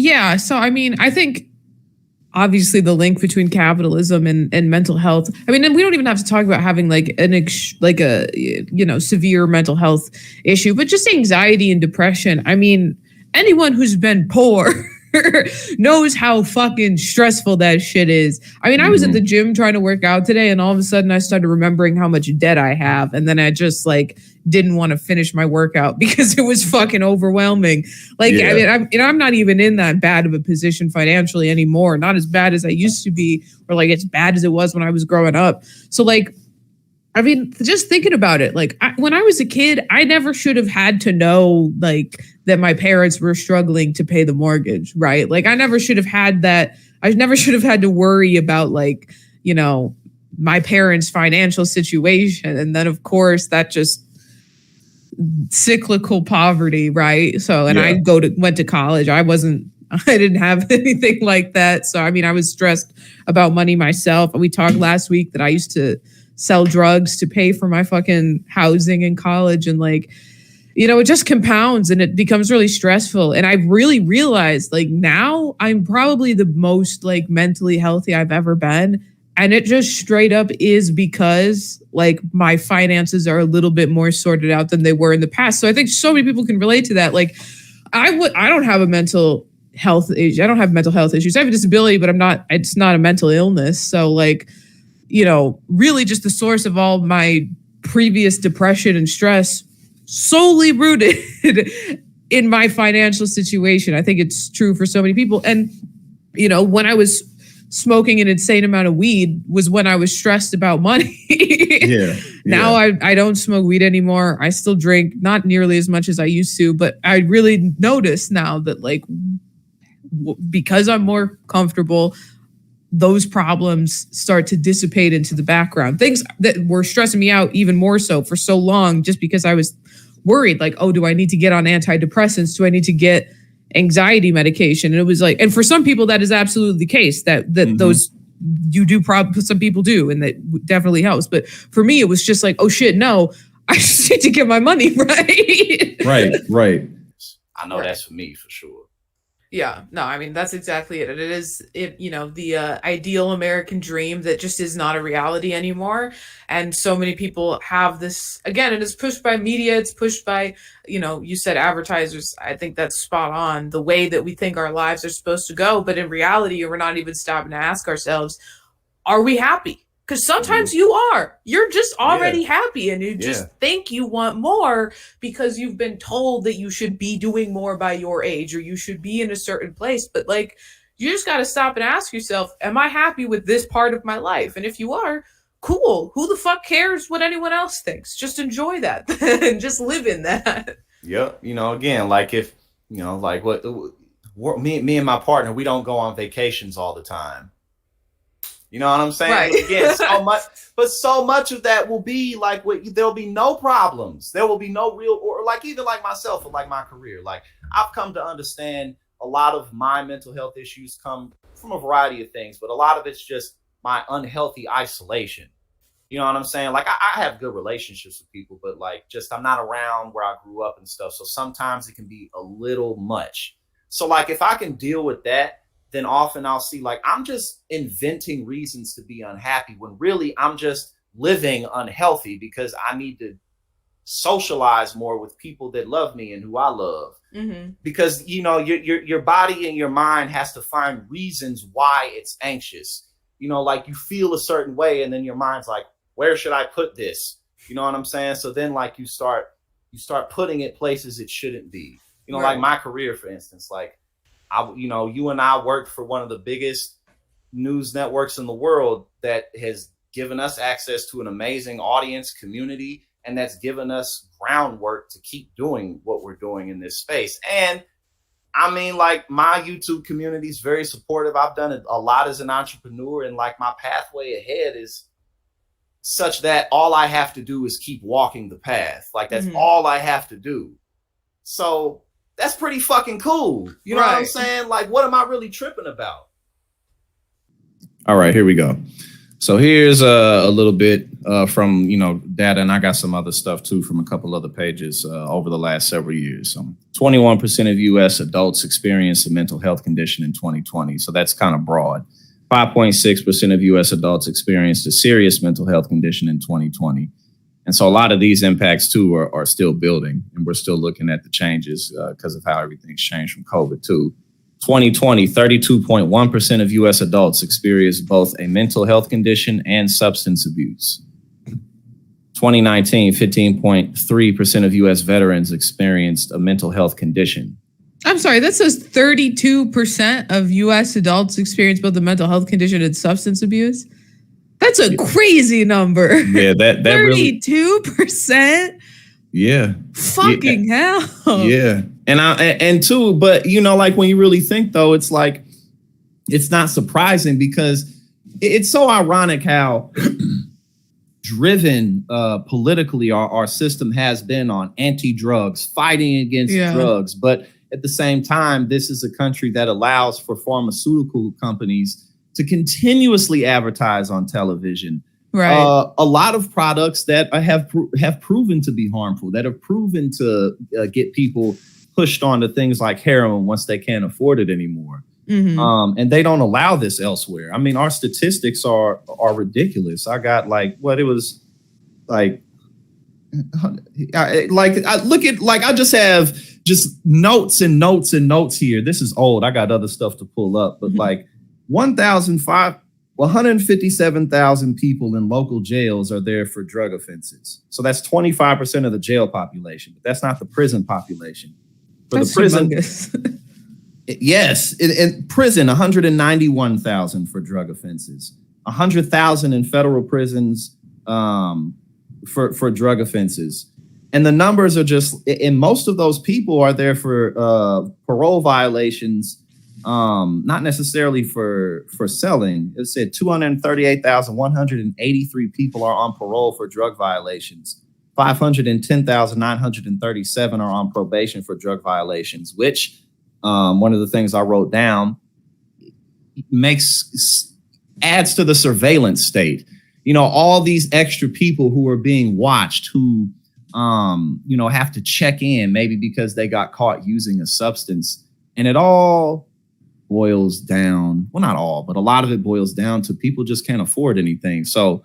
Yeah. So, I mean, I think obviously the link between capitalism and mental health. I mean, and we don't even have to talk about having like a severe mental health issue, but just anxiety and depression. I mean, anyone who's been poor knows how fucking stressful that shit is. I mean, I was at the gym trying to work out today, and all of a sudden I started remembering how much debt I have, and then I just like didn't want to finish my workout because it was fucking overwhelming. Like, I mean, I'm not even in that bad of a position financially anymore. Not as bad as I used to be, or like as bad as it was when I was growing up. So like, I mean, just thinking about it, like when I was a kid, I never should have had to know like that my parents were struggling to pay the mortgage, right? Like I never should have had that. I never should have had to worry about like, you know, my parents' financial situation. And then of course that just cyclical poverty, right? So, and I went to college. I didn't have anything like that. So, I mean, I was stressed about money myself. We talked last week that I used to sell drugs to pay for my fucking housing in college. And like, you know, it just compounds and it becomes really stressful. And I really realized like now I'm probably the most like mentally healthy I've ever been. And it just straight up is because like my finances are a little bit more sorted out than they were in the past. So I think so many people can relate to that. Like I don't have a mental health issue. I don't have mental health issues. I have a disability, but it's not a mental illness. So like, you know, really just the source of all my previous depression and stress solely rooted in my financial situation. I think it's true for so many people. And, you know, when I was smoking an insane amount of weed was when I was stressed about money. Now I don't smoke weed anymore. I still drink, not nearly as much as I used to, but I really notice now that like, because I'm more comfortable, those problems start to dissipate into the background. Things that were stressing me out even more so for so long, just because I was worried, like, oh, do I need to get on antidepressants? Do I need to get anxiety medication? And it was like, and for some people that is absolutely the case that those you do some people do, and that definitely helps. But for me, it was just like, oh shit, no, I just need to get my money right. Right. I know that's for me for sure. Yeah, no, I mean, that's exactly it. It is, you know, the ideal American dream that just is not a reality anymore. And so many people have this, again, it is pushed by media. It's pushed by, you know, you said advertisers. I think that's spot on, the way that we think our lives are supposed to go. But in reality, we're not even stopping to ask ourselves, are we happy? Because sometimes you're just already happy and you just think you want more because you've been told that you should be doing more by your age or you should be in a certain place. But like, you just got to stop and ask yourself, am I happy with this part of my life? And if you are, cool. Who the fuck cares what anyone else thinks? Just enjoy that and just live in that. Yep. You know, again, like if, you know, like me and my partner, we don't go on vacations all the time. You know what I'm saying? Right. Again, so much of that will be like, there'll be no problems. There will be no real, or like even like myself or like my career. Like I've come to understand a lot of my mental health issues come from a variety of things, but a lot of it's just my unhealthy isolation. You know what I'm saying? Like I have good relationships with people, but like just I'm not around where I grew up and stuff. So sometimes it can be a little much. So like if I can deal with that, then often I'll see like I'm just inventing reasons to be unhappy when really I'm just living unhealthy because I need to socialize more with people that love me and who I love. Mm-hmm. Because, you know, your body and your mind has to find reasons why it's anxious. You know, like you feel a certain way and then your mind's like, where should I put this? You know what I'm saying? So then like you start putting it places it shouldn't be. You know, like my career, for instance, like, you and I worked for one of the biggest news networks in the world that has given us access to an amazing audience community. And that's given us groundwork to keep doing what we're doing in this space. And I mean, like my YouTube community is very supportive. I've done it a lot as an entrepreneur and like my pathway ahead is such that all I have to do is keep walking the path. Like that's all I have to do. So that's pretty fucking cool. You know what I'm saying? Like, what am I really tripping about? All right, here we go. So here's a little bit from, data, and I got some other stuff too from a couple other pages over the last several years. 21% of U.S. adults experienced a mental health condition in 2020. So that's kind of broad. 5.6% of U.S. adults experienced a serious mental health condition in 2020. And so a lot of these impacts too are still building, and we're still looking at the changes because of how everything's changed from COVID too. 2020, 32.1% of U.S. adults experienced both a mental health condition and substance abuse. 2019, 15.3% of U.S. veterans experienced a mental health condition. I'm sorry, that says 32% of U.S. adults experience both a mental health condition and substance abuse. That's a crazy number. Yeah, that 32%. Yeah. Fucking hell. Yeah. And too, but like when you really think though, it's like, it's not surprising because it's so ironic how driven politically our system has been on anti-drugs, fighting against drugs. But at the same time, this is a country that allows for pharmaceutical companies to continuously advertise on television. Right. A lot of products that have proven to be harmful, that have proven to get people pushed onto things like heroin once they can't afford it anymore. Mm-hmm. And they don't allow this elsewhere. I mean, our statistics are ridiculous. I got I just have just notes and notes and notes here. This is old. I got other stuff to pull up, but like 157,000 people in local jails are there for drug offenses. So that's 25% of the jail population, but that's not the prison population. For that's the prison, humongous. Yes, in prison, 191,000 for drug offenses, 100,000 in federal prisons for drug offenses. And the numbers are just, and most of those people are there for parole violations, not necessarily for selling. It said 238,183 people are on parole for drug violations. 510,937 are on probation for drug violations, which one of the things I wrote down adds to the surveillance state. All these extra people who are being watched, who have to check in maybe because they got caught using a substance, and it all boils down, well, not all, but a lot of it boils down to people just can't afford anything. So